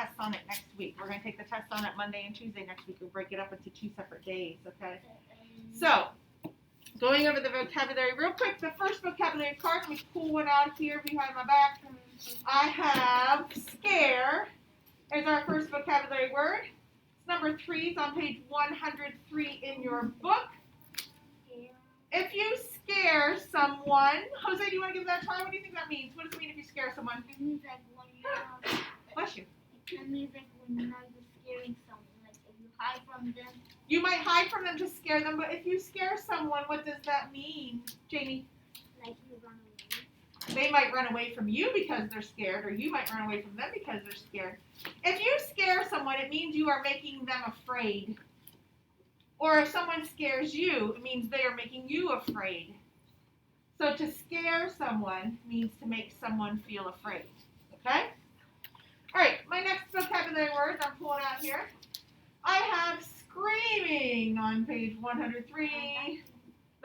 tests on it next week. We're going to take the test on it Monday and Tuesday next week. We'll break it up into 2 separate days, okay? So, going over the vocabulary real quick. The first vocabulary card, let me pull one out here behind my back. I have scare as our first vocabulary word. It's number 3. It's on page 103 in your book. If you scare someone, Jose, do you want to give that a try? What do you think that means? What does it mean if you scare someone? It means like when you're Bless you. It means like when you're not just scaring someone, like if you hide from them. You might hide from them to scare them, but if you scare someone, what does that mean, Jamie? Like you run away. They might run away from you because they're scared, or you might run away from them because they're scared. If you scare someone, it means you are making them afraid. Or if someone scares you, it means they are making you afraid. So to scare someone means to make someone feel afraid. Okay? All right, my next vocabulary words I'm pulling out here. I have screaming on page 103.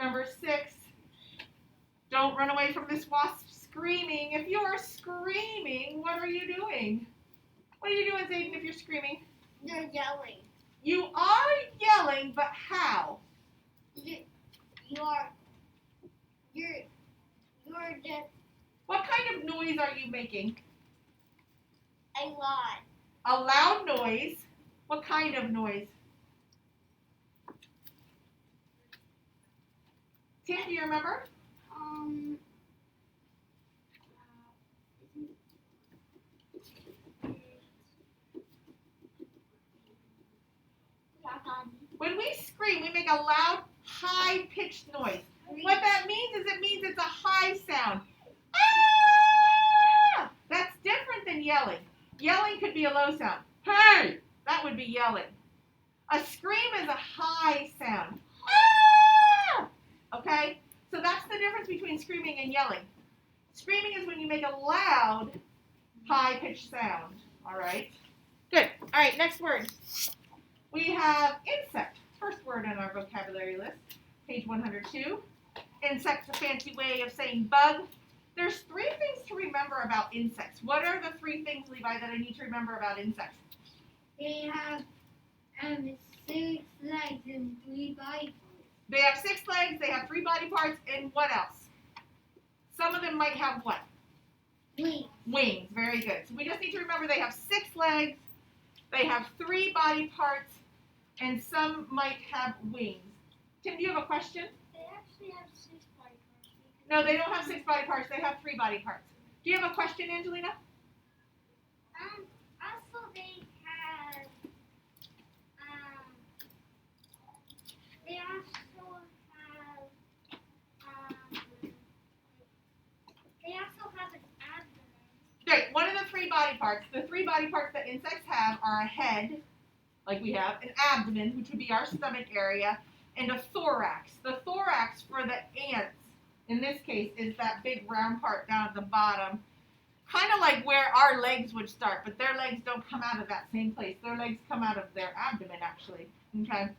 Number 6. Don't run away from this wasp screaming. If you are screaming, what are you doing? What are you doing, Zayden, if you're screaming? You're yelling. You are yelling, but how? You're just What kind of noise are you making? a lot. A loud noise. What kind of noise? Tim, do you remember? When we scream, we make a loud, high-pitched noise. What that means is it's a high sound. Ah! That's different than yelling. Yelling could be a low sound. Hey! That would be yelling. A scream is a high sound. Ah! Okay? So that's the difference between screaming and yelling. Screaming is when you make a loud, high-pitched sound. All right? Good. All right, next word. We have insect. First word on our vocabulary list. Page 102. Insect's a fancy way of saying bug. There's 3 things to remember about insects. What are the 3 things, Levi, that I need to remember about insects? They have 6 legs and 3 body parts. They have 6 legs, they have 3 body parts, and what else? Some of them might have what? Wings. Wings. Very good. So we just need to remember they have 6 legs, they have 3 body parts, and some might have wings. Tim, do you have a question? They actually have 6 body parts. No, they don't have 6 body parts. They have 3 body parts. Do you have a question, Angelina? Also they have, they also have an abdomen. Great. One of the 3 body parts. The 3 body parts that insects have are a head, like we have, an abdomen, which would be our stomach area, and a thorax. The thorax for the ants, in this case, is that big round part down at the bottom, kind of like where our legs would start, but their legs don't come out of that same place. Their legs come out of their abdomen, actually. Okay?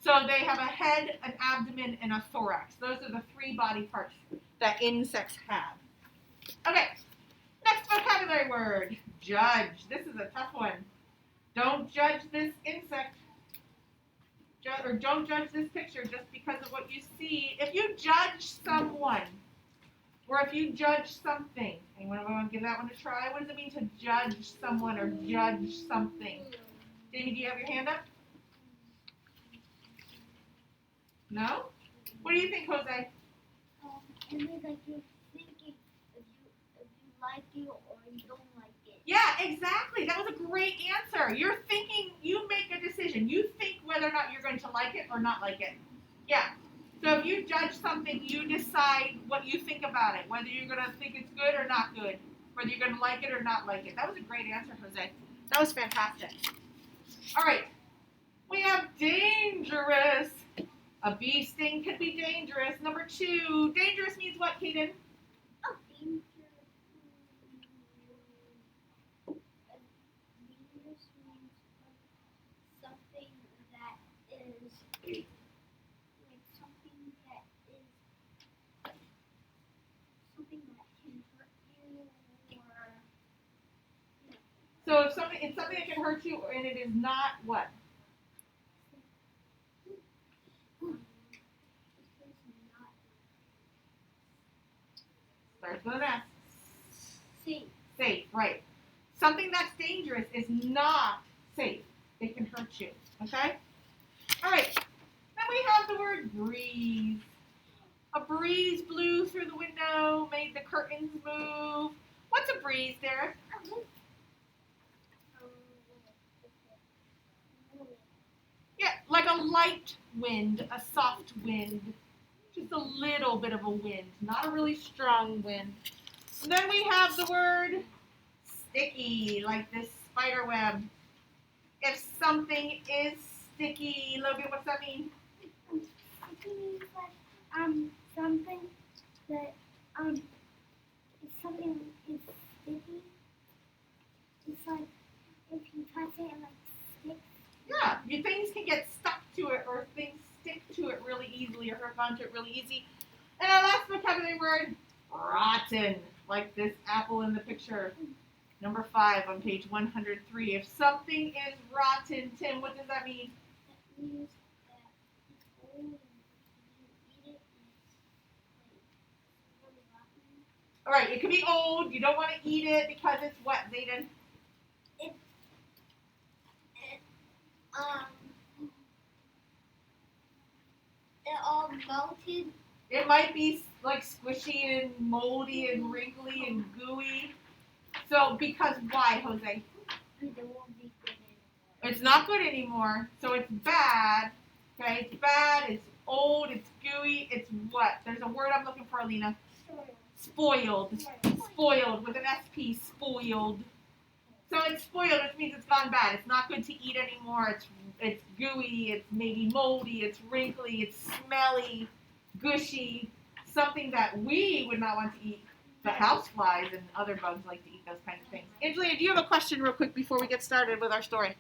So they have a head, an abdomen, and a thorax. Those are the 3 body parts that insects have. Okay, next vocabulary word, judge. This is a tough one. Don't judge this insect. Or don't judge this picture just because of what you see. If you judge someone, or if you judge something, anyone want to give that one a try? What does it mean to judge someone or judge something? Jamie, do you have your hand up? No? What do you think, Jose? It means like you're thinking if you like it or you don't like it. Yeah, exactly. That was a great answer. You're thinking, you make a decision. You think whether or not you're going to like it or not like it. Yeah. So if you judge something, you decide what you think about it, whether you're going to think it's good or not good, whether you're going to like it or not like it. That was a great answer, Jose. That was fantastic. All right. We have dangerous. A bee sting could be dangerous. Number 2, dangerous means what, Kaden? Oh, dangerous. Dangerous means something that is like something that can hurt you or. So if it's something that can hurt you, and it is not what? Starts with an S. Safe. Safe, right. Something that's dangerous is not safe. It can hurt you, okay? All right. Then we have the word breeze. A breeze blew through the window, made the curtains move. What's a breeze, Derek? Yeah, like a light wind, a soft wind. Just a little bit of a wind, not a really strong wind. And then we have the word sticky, like this spider web. If something is sticky, Logan, what's that mean? Sticky means like something that if something is sticky, it's like if you touch it and like sticks. Yeah, things can get stuck to it, or things stick to it really easily, or hook onto it really easy. And our last vocabulary word, rotten, like this apple in the picture. Number 5 on page 103. If something is rotten, Tim, what does that mean? That means that it's old and if you eat it, it's really rotten. All right, it could be old. You don't want to eat it because it's what, Zayden? It all melted. It might be like squishy and moldy and wrinkly and gooey. So, because why, Jose? And it won't be good anymore. It's not good anymore. So it's bad. Okay, it's bad. It's old. It's gooey. It's what? There's a word I'm looking for, Alina. Spoiled. Spoiled with an SP. Spoiled. So it's spoiled, which means it's gone bad. It's not good to eat anymore. It's gooey. It's maybe moldy. It's wrinkly. It's smelly, gushy. Something that we would not want to eat. But houseflies and other bugs like to eat those kind of things. Angelina, do you have a question real quick before we get started with our story?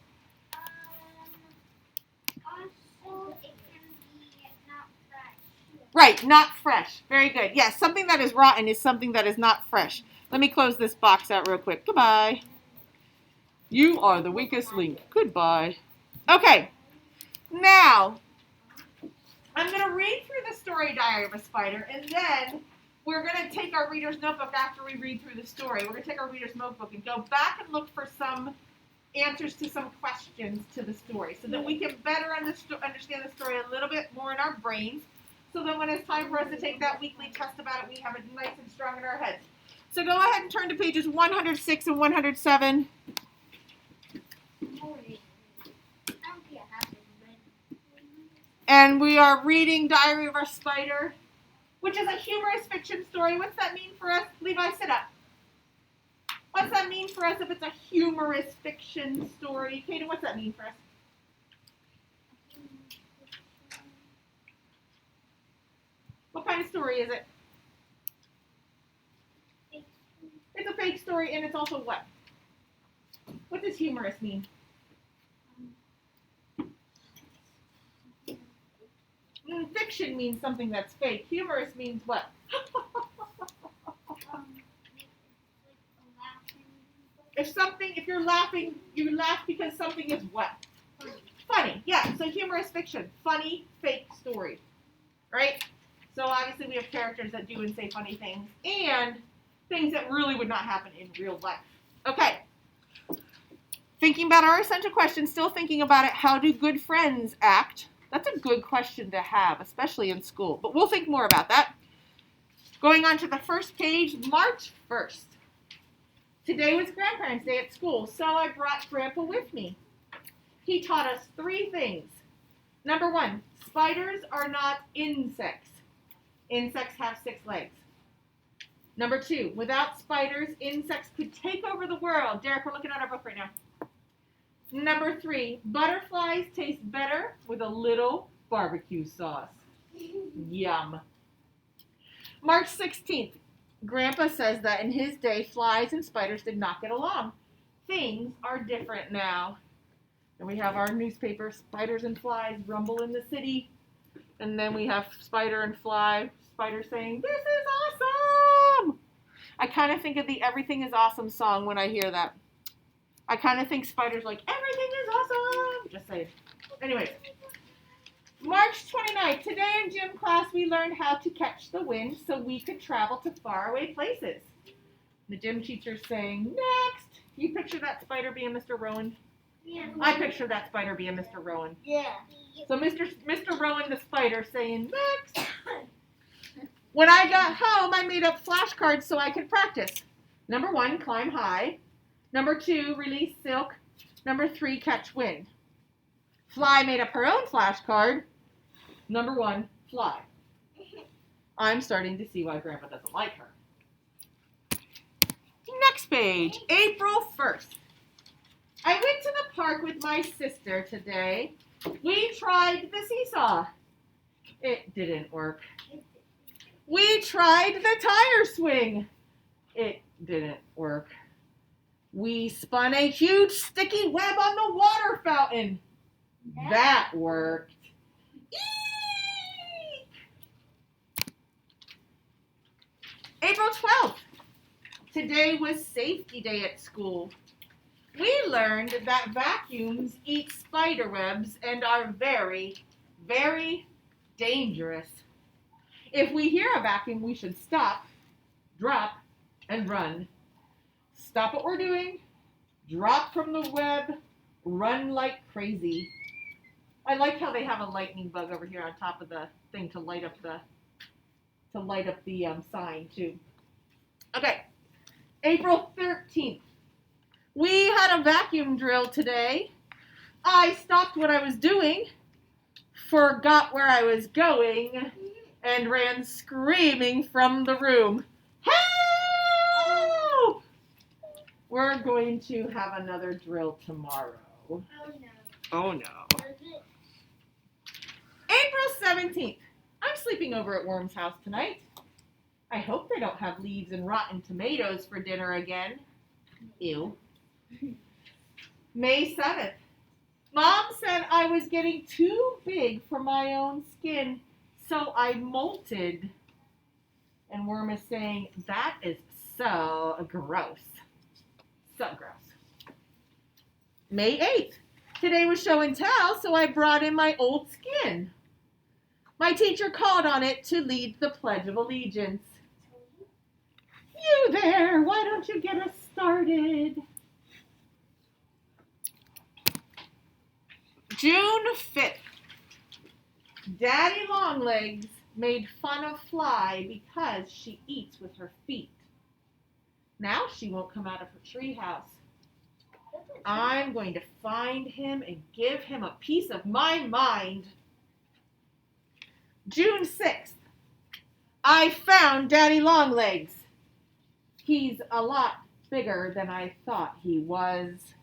Also, it can be not fresh. Right, not fresh. Very good. Yes, something that is rotten is something that is not fresh. Let me close this box out real quick. Goodbye. You are the weakest link. Goodbye. Okay, now I'm going to read through the story Diary of a Spider, and then we're going to take our reader's notebook after we read through the story. We're going to take our reader's notebook and go back and look for some answers to some questions to the story so that we can better understand the story a little bit more in our brains, so that when it's time for us to take that weekly test about it, we have it nice and strong in our heads. So go ahead and turn to pages 106 and 107. And we are reading Diary of a Spider, which is a humorous fiction story. What's that mean for us? Levi, sit up. What's that mean for us if it's a humorous fiction story? Kaden, what's that mean for us? What kind of story is it? It's a fake story, and it's also what? What does humorous mean? Fiction means something that's fake. Humorous means what? If you're laughing, you laugh because something is what? Funny. Yeah, so humorous fiction. Funny, fake story. Right? So obviously we have characters that do and say funny things, and things that really would not happen in real life. Okay. Thinking about our essential question, still thinking about it, how do good friends act? That's a good question to have, especially in school. But we'll think more about that. Going on to the first page, March 1st. Today was Grandparents' Day at school, so I brought Grandpa with me. He taught us 3 things. Number 1, spiders are not insects. Insects have 6 legs. Number 2, without spiders, insects could take over the world. Derek, we're looking at our book right now. Number 3, butterflies taste better with a little barbecue sauce. Yum. March 16th, Grandpa says that in his day, flies and spiders did not get along. Things are different now. And we have our newspaper, Spiders and Flies Rumble in the City. And then we have Spider and Fly, Spider saying, "This is awesome!" I kind of think of the Everything is Awesome song when I hear that. I kind of think spiders like, everything is awesome. Just saying. Anyways, March 29th. Today in gym class, we learned how to catch the wind so we could travel to faraway places. The gym teacher's saying, next. You picture that spider being Mr. Rowan? Yeah. I picture that spider being Mr. Rowan. Yeah. So Mr. Rowan the spider saying, next. When I got home, I made up flashcards so I could practice. Number 1, climb high. Number 2, release silk. Number 3, catch wind. Fly made up her own flashcard. Number 1, fly. I'm starting to see why Grandpa doesn't like her. Next page, April 1st. I went to the park with my sister today. We tried the seesaw. It didn't work. We tried the tire swing. It didn't work. We spun a huge sticky web on the water fountain. That worked. Eek! April 12th. Today was safety day at school. We learned that vacuums eat spider webs and are very, very dangerous. If we hear a vacuum, we should stop, drop, and run. Stop what we're doing, drop from the web, run like crazy. I like how they have a lightning bug over here on top of the thing to light up the sign too. Okay, April 13th. We had a vacuum drill today. I stopped what I was doing, forgot where I was going, and ran screaming from the room. Help! We're going to have another drill tomorrow. Oh no. Oh no. April 17th. I'm sleeping over at Worm's house tonight. I hope they don't have leaves and rotten tomatoes for dinner again. Ew. May 7th. Mom said I was getting too big for my own skin, so I molted. And Worm is saying, that is so gross. So gross. May 8th. Today was show and tell, so I brought in my old skin. My teacher called on it to lead the Pledge of Allegiance. You there, why don't you get us started? June 5th. Daddy Longlegs made fun of Fly because she eats with her feet. Now she won't come out of her treehouse. I'm going to find him and give him a piece of my mind. June 6th. I found Daddy Longlegs. He's a lot bigger than I thought he was.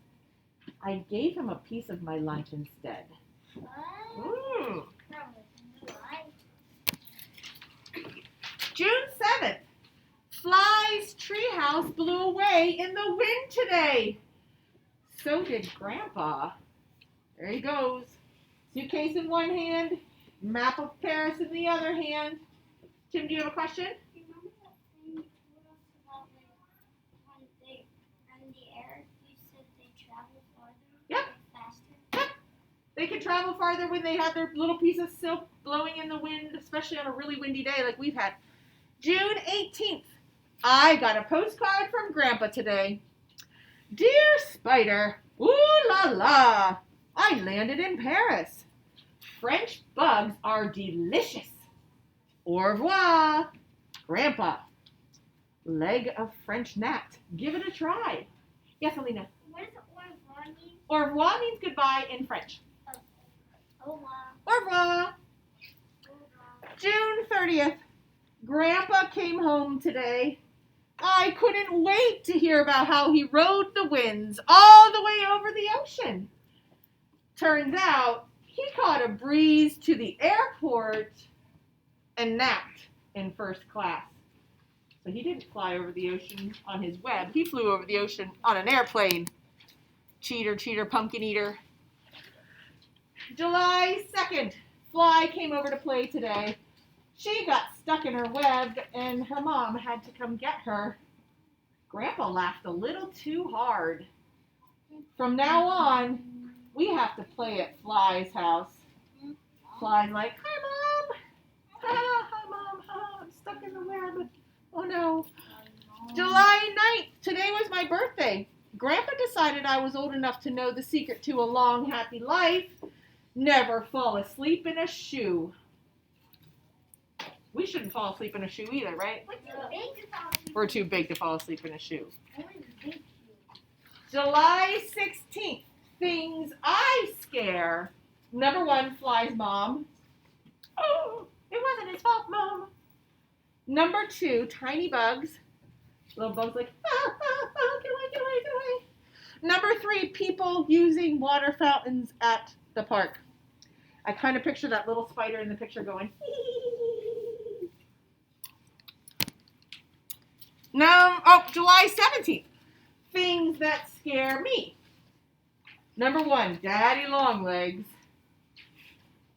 I gave him a piece of my lunch instead. Mm. June 7th. Fly's treehouse blew away in the wind today. So did Grandpa. There he goes. Suitcase in one hand, map of Paris in the other hand. Tim, do you have a question? Remember that thing you told us about, like, when they are in the air, you said they travel farther? Yep. Faster? Yep. They can travel farther when they have their little piece of silk blowing in the wind, especially on a really windy day like we've had. June 18th. I got a postcard from Grandpa today. Dear Spider, ooh la la, I landed in Paris. French bugs are delicious. Au revoir, Grandpa. Leg of French gnat. Give it a try. Yes, Alina. What does au revoir mean? Au revoir means goodbye in French. Oh, wow. Au revoir. June 30th. Grandpa came home today. I couldn't wait to hear about how he rode the winds all the way over the ocean. Turns out he caught a breeze to the airport and napped in first class. So he didn't fly over the ocean on his web. He flew over the ocean on an airplane. Cheater, cheater, pumpkin eater. July 2nd. Fly came over to play today. She got stuck in her web, and her mom had to come get her. Grandpa laughed a little too hard. From now on, we have to play at Fly's house. Fly's like, hi, Mom. Hi, Mom. I'm stuck in the web. Oh, no. July 9th. Today was my birthday. Grandpa decided I was old enough to know the secret to a long, happy life. Never fall asleep in a shoe. We shouldn't fall asleep in a shoe either, right? We're too big to fall asleep in a shoe. July 16th. Things I scare. Number 1, Fly's mom. Oh, it wasn't his fault, Mom. Number 2, tiny bugs. Little bugs like, get away. Number 3, people using water fountains at the park. I kind of picture that little spider in the picture going, July 17th. Things that scare me. Number 1, daddy long legs.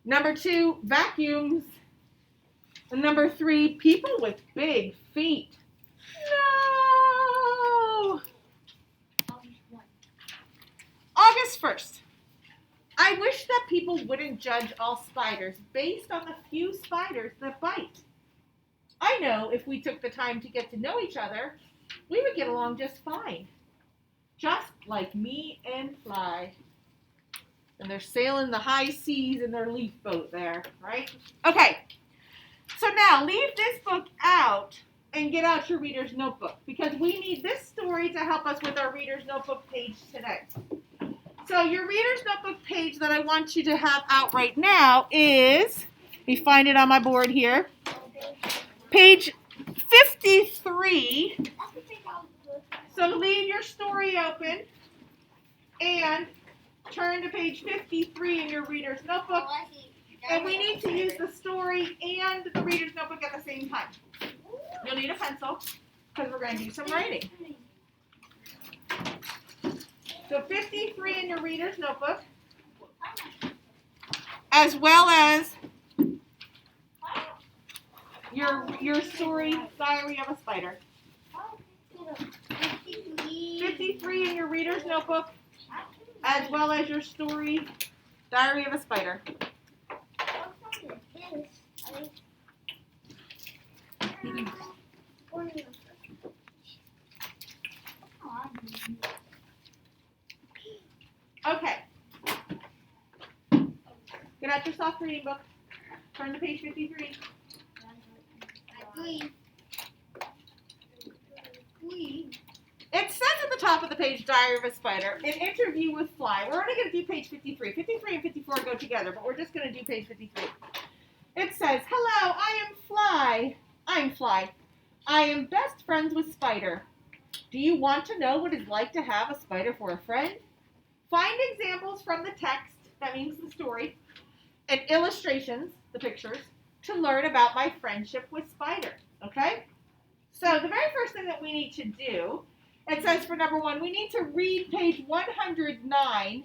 Number 2, vacuums. And number 3, people with big feet. No! August 1st. I wish that people wouldn't judge all spiders based on the few spiders that bite. I know if we took the time to get to know each other, we would get along just fine. Just like me and Fly. And they're sailing the high seas in their leaf boat there, right? Okay, so now leave this book out and get out your reader's notebook because we need this story to help us with our reader's notebook page today. So your reader's notebook page that I want you to have out right now is, let me find it on my board here, page 53. So leave your story open and turn to page 53 in your reader's notebook. And we need to use the story and the reader's notebook at the same time. You'll need a pencil because we're going to do some writing. So 53 in your reader's notebook, as well as your story, Diary of a Spider. 53 in your reader's notebook, as well as your story, Diary of a Spider. Okay. Get out your soft reading book. Turn to page 53. It says at the top of the page, Diary of a Spider, an interview with Fly. We're only going to do page 53. 53 and 54 go together, but we're just going to do page 53. It says, hello, I am Fly. I'm Fly. I am best friends with Spider. Do you want to know what it's like to have a spider for a friend? Find examples from the text, that means the story, and illustrations, the pictures, to learn about my friendship with Spider. Okay? So the very first thing that we need to do, it says for number 1, we need to read page 109.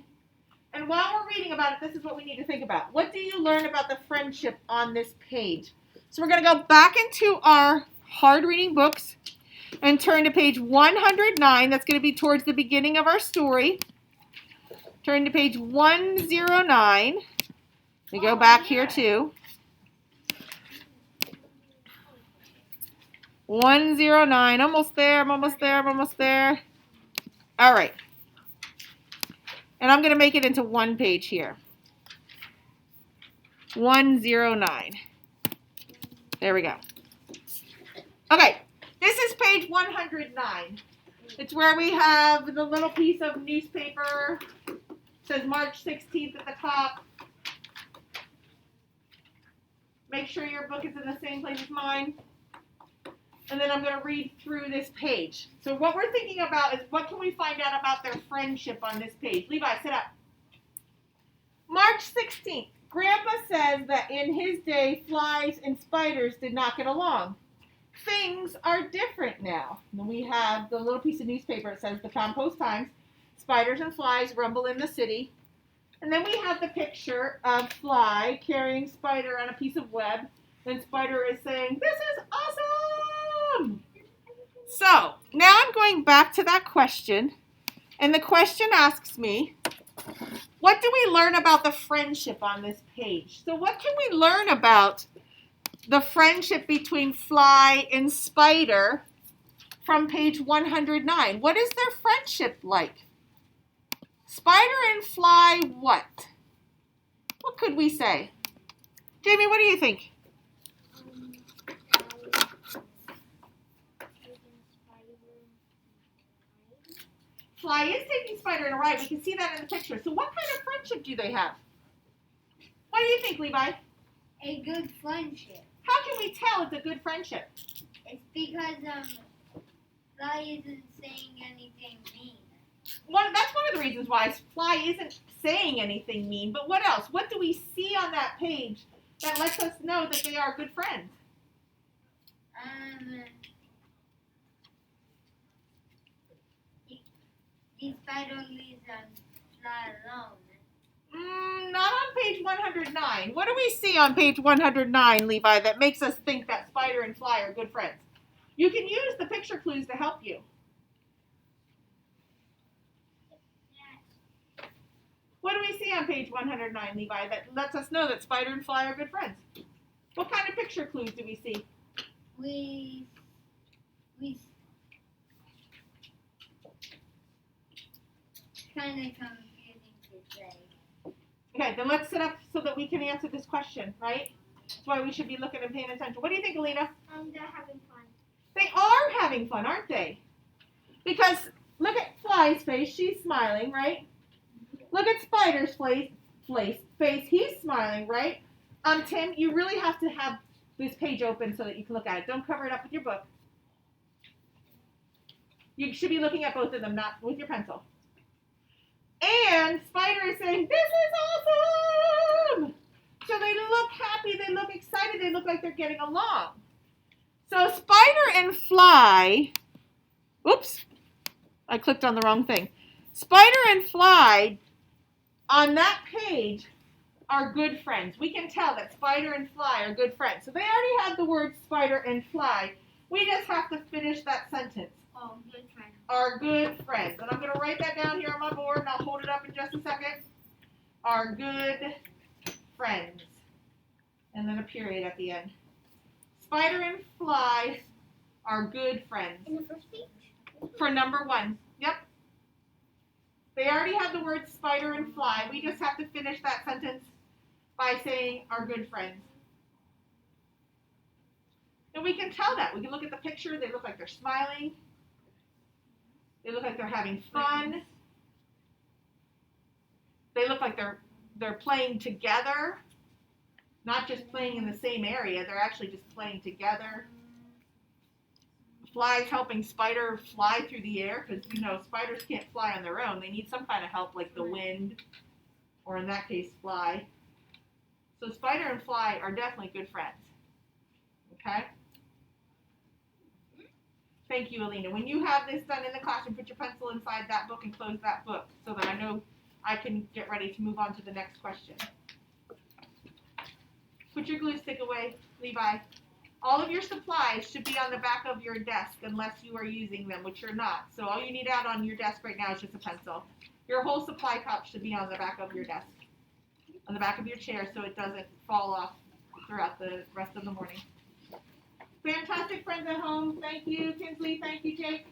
And while we're reading about it, this is what we need to think about. What do you learn about the friendship on this page? So we're going to go back into our hard reading books and turn to page 109. That's going to be towards the beginning of our story. Turn to page 109. We go back here too. 109. Almost there. I'm almost there. I'm almost there. All right. And I'm going to make it into one page here. 109. There we go. Okay. This is page 109. It's where we have the little piece of newspaper. It says March 16th at the top. Make sure your book is in the same place as mine. And then I'm going to read through this page. So what we're thinking about is what can we find out about their friendship on this page? Levi, sit up. March 16th. Grandpa says that in his day, flies and spiders did not get along. Things are different now. And we have the little piece of newspaper. It says the Post Times. Spiders and flies rumble in the city. And then we have the picture of Fly carrying Spider on a piece of web. And Spider is saying, "This is awesome!" So, now I'm going back to that question. And the question asks me, what do we learn about the friendship on this page? So what can we learn about the friendship between fly and spider from page 109? What is their friendship like? Spider and fly what? What could we say? Jamie, what do you think? Fly is taking spider on a ride. We can see that in the picture. So what kind of friendship do they have? What do you think, Levi? A good friendship. How can we tell it's a good friendship? It's because Fly isn't saying anything mean. That's one of the reasons why Fly isn't saying anything mean. But what else? What do we see on that page that lets us know that they are good friends? The spider leaves Fly alone. Not on page 109. What do we see on page 109, Levi, that makes us think that Spider and Fly are good friends? You can use the picture clues to help you. What do we see on page 109, Levi, that lets us know that Spider and Fly are good friends? What kind of picture clues do we see? We kind of confusing to say. Okay, then let's sit up so that we can answer this question, right? That's why we should be looking and paying attention. What do you think, Alina? They're having fun. They are having fun, aren't they? Because look at Fly's face. She's smiling, right? Look at Spider's face. He's smiling, right? Tim, you really have to have this page open so that you can look at it. Don't cover it up with your book. You should be looking at both of them, not with your pencil. And Spider is saying, this is awesome! So they look happy, they look excited, they look like they're getting along. So Spider and Fly, oops, I clicked on the wrong thing. Spider and Fly on that page are good friends. We can tell that Spider and Fly are good friends. So they already have the word Spider and Fly. We just have to finish that sentence. Oh, good friends. Are good friends. And I'm going to write that down here on my board, and I'll hold it up in just a second. Are good friends. And then a period at the end. Spider and Fly are good friends. In the first page? For number 1. Yep. They already have the words Spider and Fly. We just have to finish that sentence by saying are good friends. And we can tell that. We can look at the picture. They look like they're smiling. They look like they're having fun. They look like they're playing together. Not just playing in the same area. They're actually just playing together. Fly's helping Spider fly through the air because, spiders can't fly on their own. They need some kind of help like the wind or, in that case, Fly. So Spider and Fly are definitely good friends. Okay? Thank you, Alina. When you have this done in the classroom, put your pencil inside that book and close that book so that I know I can get ready to move on to the next question. Put your glue stick away, Levi. All of your supplies should be on the back of your desk unless you are using them, which you're not. So all you need out on your desk right now is just a pencil. Your whole supply pouch should be on the back of your desk, on the back of your chair so it doesn't fall off throughout the rest of the morning. Fantastic friends at home. Thank you, Kinsley. Thank you, Jake.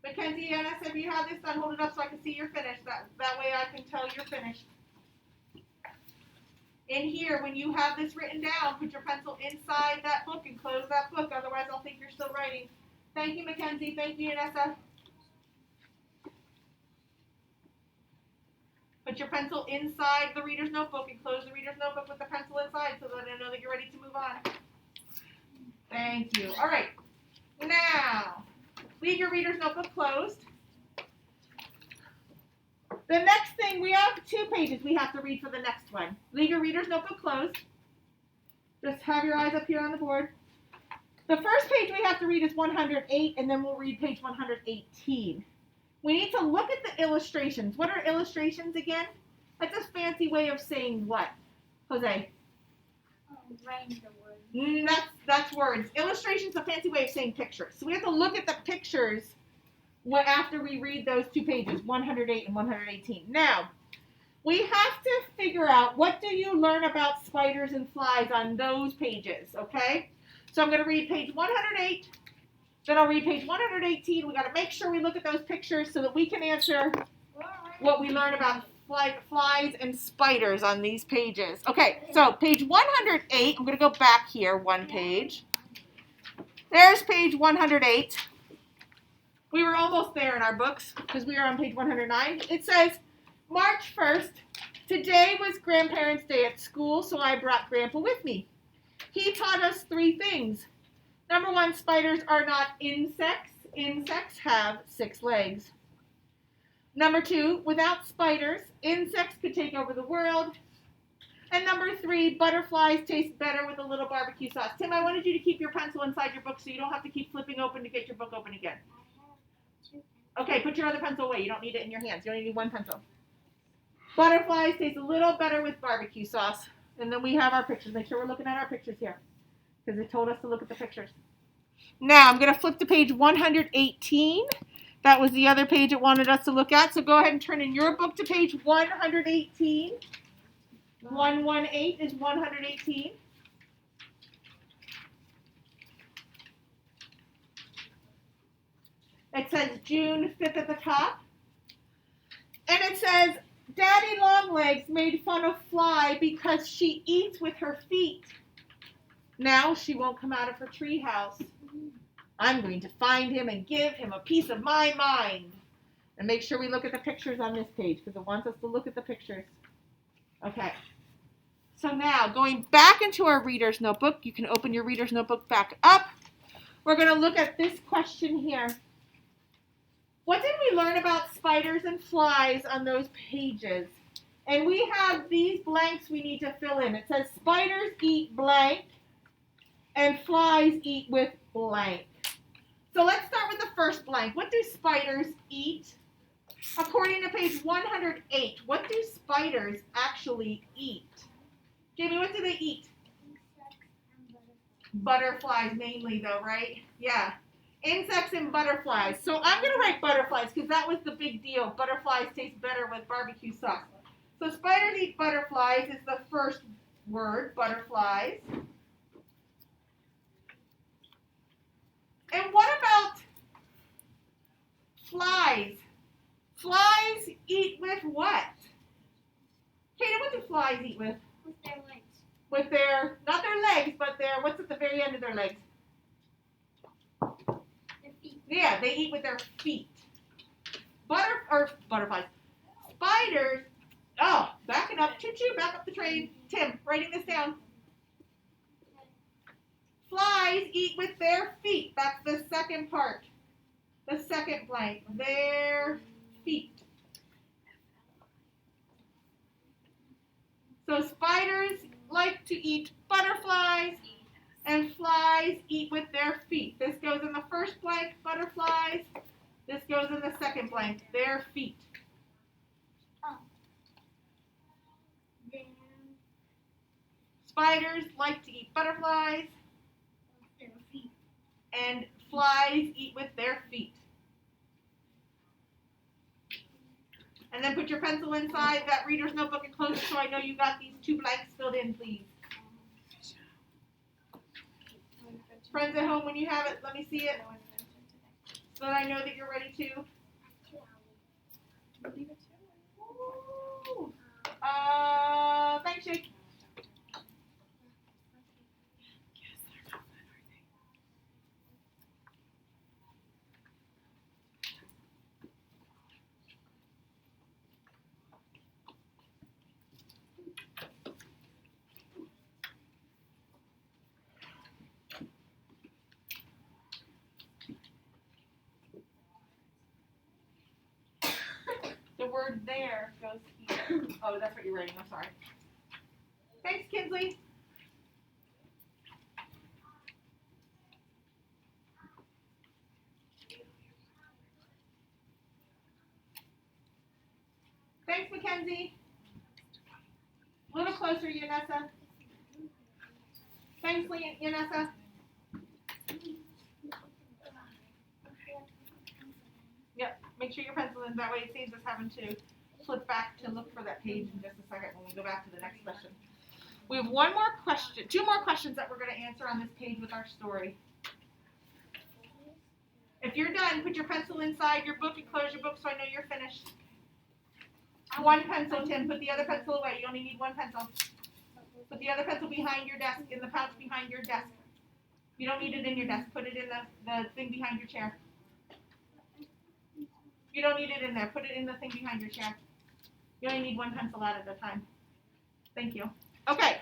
Mackenzie, Anna, if you have this done, hold it up so I can see you're finished. That way I can tell you're finished. In here, when you have this written down, put your pencil inside that book and close that book. Otherwise, I'll think you're still writing. Thank you, Mackenzie. Thank you, Anessa. Put your pencil inside the reader's notebook and close the reader's notebook with the pencil inside so that I know that you're ready to move on. Thank you. All right. Now, leave your reader's notebook closed. The next thing, we have 2 pages we have to read for the next one. Leave your reader's notebook closed. Just have your eyes up here on the board. The first page we have to read is 108, and then we'll read page 118. We need to look at the illustrations. What are illustrations again? That's a fancy way of saying what? Jose? Writing the words. That's words. Illustration's a fancy way of saying pictures. So we have to look at the pictures after we read those two pages, 108 and 118. Now, we have to figure out what do you learn about spiders and flies on those pages, okay? So I'm going to read page 108, then I'll read page 118. We got to make sure we look at those pictures so that we can answer what we learn about flies and spiders on these pages. Okay, so page 108, I'm going to go back here one page. There's page 108. We were almost there in our books because we are on page 109. It says, March 1st, today was Grandparents' Day at school, so I brought Grandpa with me. He taught us 3 things. Number 1, spiders are not insects. Insects have 6 legs. Number 2, without spiders, insects could take over the world. And number 3, butterflies taste better with a little barbecue sauce. Tim, I wanted you to keep your pencil inside your book so you don't have to keep flipping open to get your book open again. Okay, put your other pencil away. You don't need it in your hands. You only need 1 pencil. Butterflies taste a little better with barbecue sauce. And then we have our pictures. Make sure we're looking at our pictures here because it told us to look at the pictures. Now, I'm going to flip to page 118. That was the other page it wanted us to look at. So go ahead and turn in your book to page 118. 118 is 118. It says June 5th at the top. And it says, Daddy Longlegs made fun of Fly because she eats with her feet. Now she won't come out of her treehouse. I'm going to find him and give him a piece of my mind. And make sure we look at the pictures on this page because it wants us to look at the pictures. Okay. So now, going back into our reader's notebook, you can open your reader's notebook back up. We're going to look at this question here. What did we learn about spiders and flies on those pages? And we have these blanks we need to fill in. It says spiders eat blank and flies eat with blank. So let's start with the first blank. What do spiders eat? According to page 108, what do spiders actually eat? Jamie, what do they eat? Butterflies mainly though, right? Yeah. Insects and butterflies. So I'm going to write butterflies because that was the big deal. Butterflies taste better with barbecue sauce. So spiders eat butterflies is the first word, butterflies. And what about flies? Flies eat with what? Katie, what do flies eat with? With their legs. With their, not their legs, but their, what's at the very end of their legs? Their feet. Yeah, they eat with their feet. Butterflies. Spiders, backing up, choo-choo, back up the train. Tim, writing this down. Flies eat with their feet. That's the second part. The second blank. Their feet. So spiders like to eat butterflies, and flies eat with their feet. This goes in the first blank, butterflies. This goes in the second blank, their feet. Oh. Spiders like to eat butterflies, Their feet. and flies eat with their feet. And then put your pencil inside that reader's notebook and close it so I know you got these 2 blanks filled in, please. Friends at home, when you have it, let me see it so that I know that you're ready to. Ooh. Thanks, Jake. The word there goes here. Oh, that's what you're writing. I'm sorry. Thanks, Kinsley. Thanks, Mackenzie. A little closer, Yanessa. Thanks, Yanessa. Yep, make sure your pencil in. That way it saves us having to flip back to look for that page in just a second when we go back to the next question. We have one more question, two more questions that we're going to answer on this page with our story. If you're done, put your pencil inside your book and close your book so I know you're finished. One pencil, Tim. Put the other pencil away. You only need one pencil. Put the other pencil behind your desk, in the pouch behind your desk. You don't need it in your desk. Put it in the thing behind your chair. You don't need it in there. Put it in the thing behind your chair. You only need one pencil out at a time. Thank you. Okay.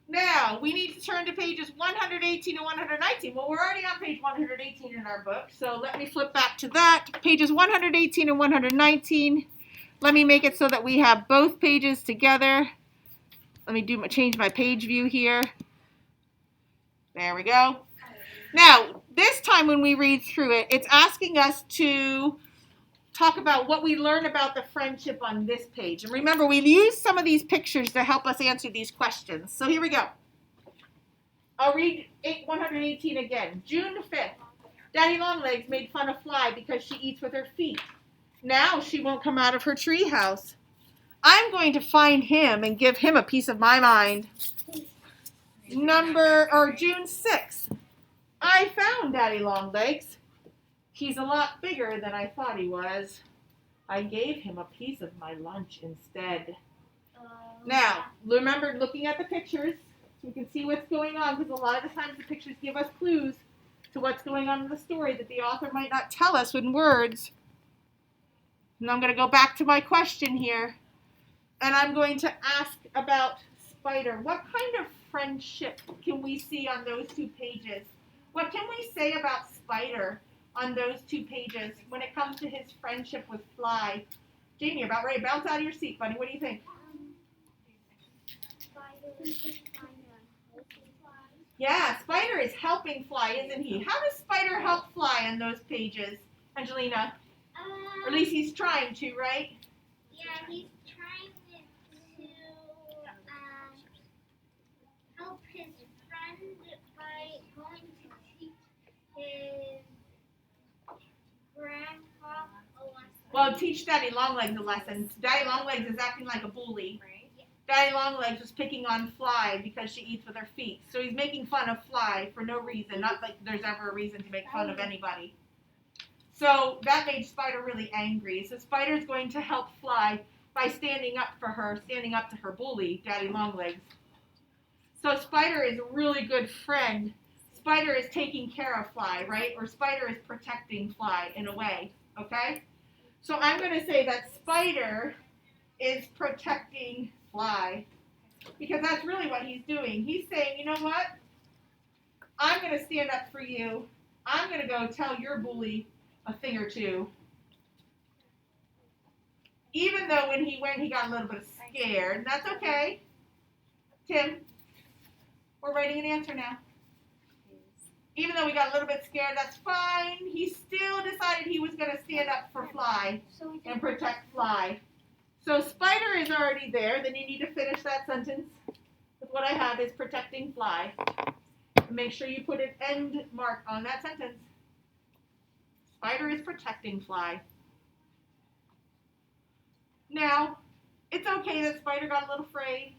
Now, we need to turn to pages 118 and 119. Well, we're already on page 118 in our book, so let me flip back to that. Pages 118 and 119. Let me make it so that we have both pages together. Let me change my page view here. There we go. Now, this time when we read through it, it's asking us to talk about what we learn about the friendship on this page. And remember, we use some of these pictures to help us answer these questions. So here we go. I'll read 118 again. June 5th. Daddy Longlegs made fun of Fly because she eats with her feet. Now she won't come out of her treehouse. I'm going to find him and give him a piece of my mind. June 6th. I found Daddy Longlegs. He's a lot bigger than I thought he was. I gave him a piece of my lunch instead. Now, remember looking at the pictures so we can see what's going on, because a lot of the times the pictures give us clues to what's going on in the story that the author might not tell us in words. And I'm going to go back to my question here, and I'm going to ask about Spider. What kind of friendship can we see on those two pages? What can we say about Spider on those two pages when it comes to his friendship with Fly? Jamie, you're about ready to bounce out of your seat, buddy. What do you think? Yeah, Spider is helping Fly, isn't he? How does Spider help Fly on those pages, Angelina? Or at least he's trying to, right? Yeah, he's trying to help his friend by going to teach his grandpa a lesson. Well, teach Daddy Longlegs a lesson. Daddy Longlegs is acting like a bully. Daddy Longlegs was picking on Fly because she eats with her feet. So he's making fun of Fly for no reason. Not like there's ever a reason to make fun of anybody. So that made Spider really angry. So Spider's going to help Fly by standing up for her, standing up to her bully, Daddy Longlegs. So Spider is a really good friend. Spider is taking care of Fly, right? Or Spider is protecting Fly in a way, okay? So I'm going to say that Spider is protecting Fly, because that's really what he's doing. He's saying, you know what? I'm going to stand up for you. I'm going to go tell your bully a thing or two. Even though when he went, he got a little bit scared. And that's okay. Tim, we're writing an answer now. Even though we got a little bit scared, that's fine. He still decided he was going to stand up for Fly and protect Fly. So Spider is already there. Then you need to finish that sentence with what I have is protecting Fly. And make sure you put an end mark on that sentence. Spider is protecting Fly. Now, it's okay that Spider got a little afraid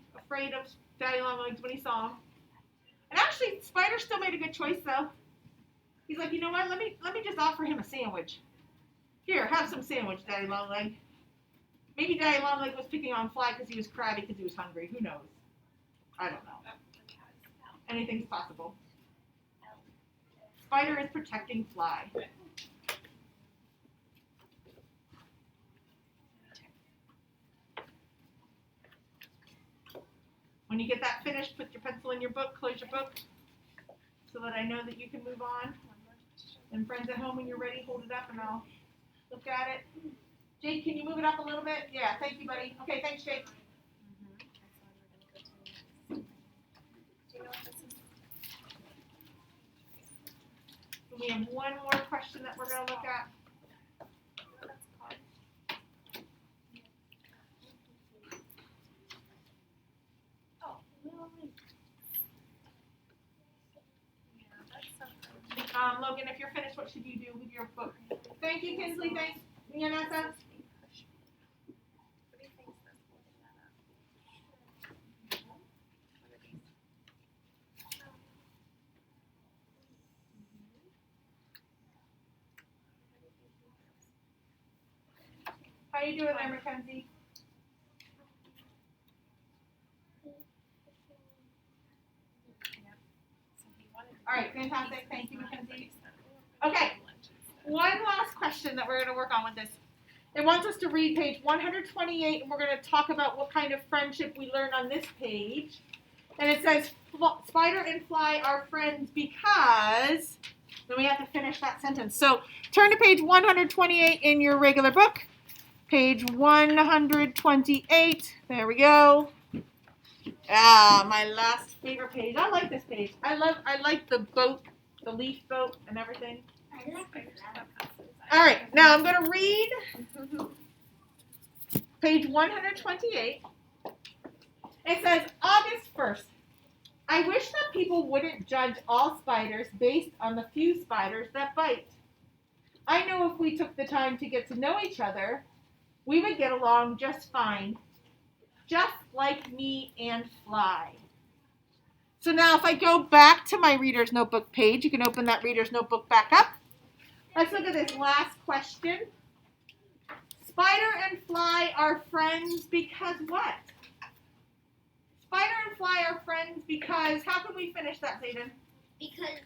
of Daddy Longlegs when he saw him. And actually, Spider still made a good choice, though. He's like, you know what? Let me just offer him a sandwich. Here, have some sandwich, Daddy Longlegs. Maybe Daddy Longlegs was picking on Fly because he was crabby because he was hungry. Who knows? I don't know. Anything's possible. Spider is protecting Fly. When you get that finished, put your pencil in your book, close your book, so that I know that you can move on. And friends at home, when you're ready, hold it up and I'll look at it. Jake, can you move it up a little bit? Yeah, thank you, buddy. Okay, thanks, Jake. We have one more question that we're going to look at. Logan, if you're finished, what should you do with your book? Thank you, Kinsley. Thanks, Yanessa. How you doing there, Mackenzie? All right, fantastic. Thank you, Mackenzie. Okay, one last question that we're going to work on with this. It wants us to read page 128, and we're going to talk about what kind of friendship we learn on this page. And it says, Spider and Fly are friends because... Then we have to finish that sentence. So turn to page 128 in your regular book. Page 128. There we go. Ah, my last favorite page. I like this page. I like the boat, the leaf boat, and everything. I like that. All right, now I'm going to read page 128. It says, August 1st. I wish that people wouldn't judge all spiders based on the few spiders that bite. I know if we took the time to get to know each other, we would get along just fine. Just like me and Fly. So now if I go back to my Reader's Notebook page, you can open that Reader's Notebook back up. Let's look at this last question. Spider and Fly are friends because what? Spider and Fly are friends because, how can we finish that, Zayden? Because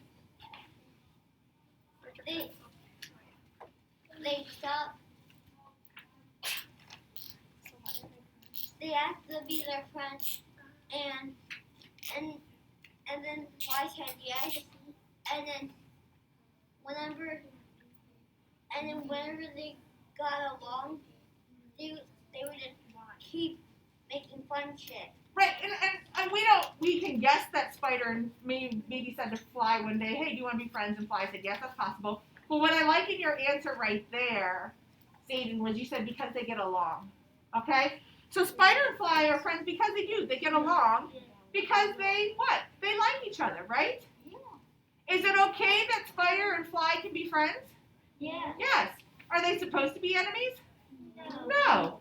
they stop. They have to be their friends, and then Fly said yes, and then whenever they got along, they would just keep making friendship. Right, and we can guess that Spider maybe said to Fly one day, hey, do you want to be friends? And Fly said, yes, that's possible. But what I like in your answer right there, Zayden, was you said because they get along, okay? So Spider and Fly are friends because they do. They get along because they, what? They like each other, right? Yeah. Is it okay that Spider and Fly can be friends? Yeah. Yes. Are they supposed to be enemies? No. No.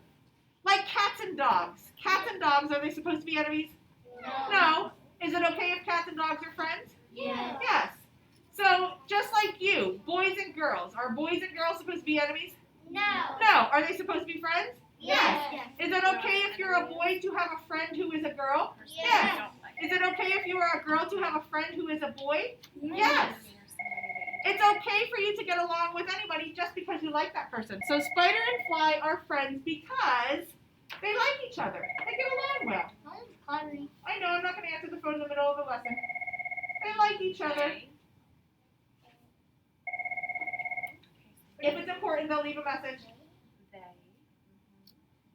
Like cats and dogs. Cats and dogs, are they supposed to be enemies? No. Is it okay if cats and dogs are friends? Yeah. Yes. So, just like you, boys and girls. Are boys and girls supposed to be enemies? No. No. Are they supposed to be friends? Yes. Is it okay if you're a boy to have a friend who is a girl? Yes. Is it okay if you are a girl to have a friend who is a boy? Yes. It's okay for you to get along with anybody just because you like that person. So Spider and Fly are friends because they like each other. They get along well. Hungry. I know, I'm not going to answer the phone in the middle of the lesson. They like each other. If it's important, they'll leave a message.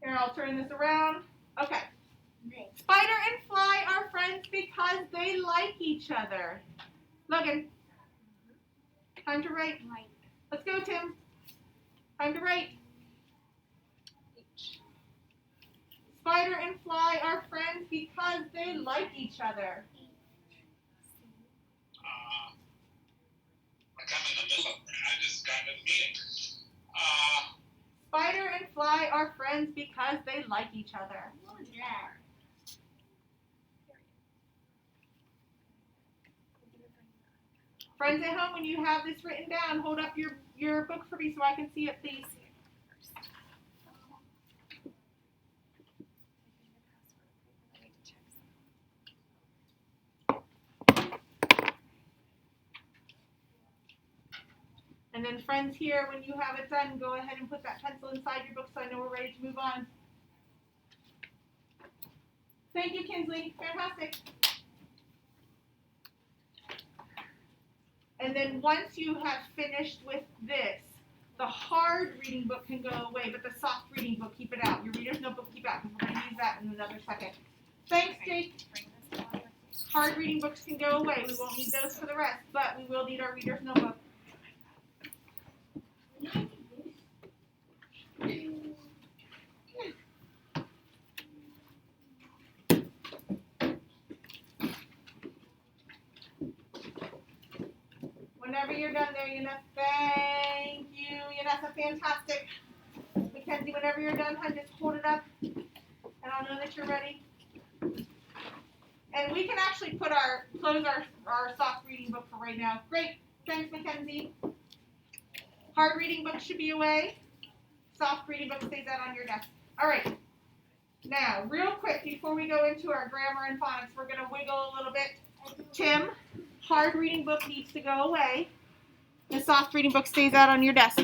Here, I'll turn this around. Okay. Spider and Fly are friends because they like each other. Logan. Time to write. Let's go, Tim. Time to write. Spider and Fly are friends because they like each other. I just got in a meeting. Spider and Fly are friends because they like each other. Friends at home, when you have this written down, hold up your book for me so I can see it, please. And then friends here, when you have it done, go ahead and put that pencil inside your book so I know we're ready to move on. Thank you, Kinsley. Fantastic. And then once you have finished with this, the hard reading book can go away, but the soft reading book, keep it out. Your Reader's Notebook, keep it out, because we're going to use that in another second. Thanks, Jake. Hard reading books can go away. We won't need those for the rest, but we will need our Reader's Notebook. Whenever you're you're done there, Yanessa. Thank you, Yanessa. Fantastic. Mackenzie, whenever you're done, hun, just hold it up, and I'll know that you're ready. And we can actually close our soft reading book for right now. Great. Thanks, Mackenzie. Hard reading book should be away. Soft reading book stays out on your desk. All right. Now, real quick, before we go into our grammar and phonics, we're going to wiggle a little bit. Tim, hard reading book needs to go away. The soft reading book stays out on your desk.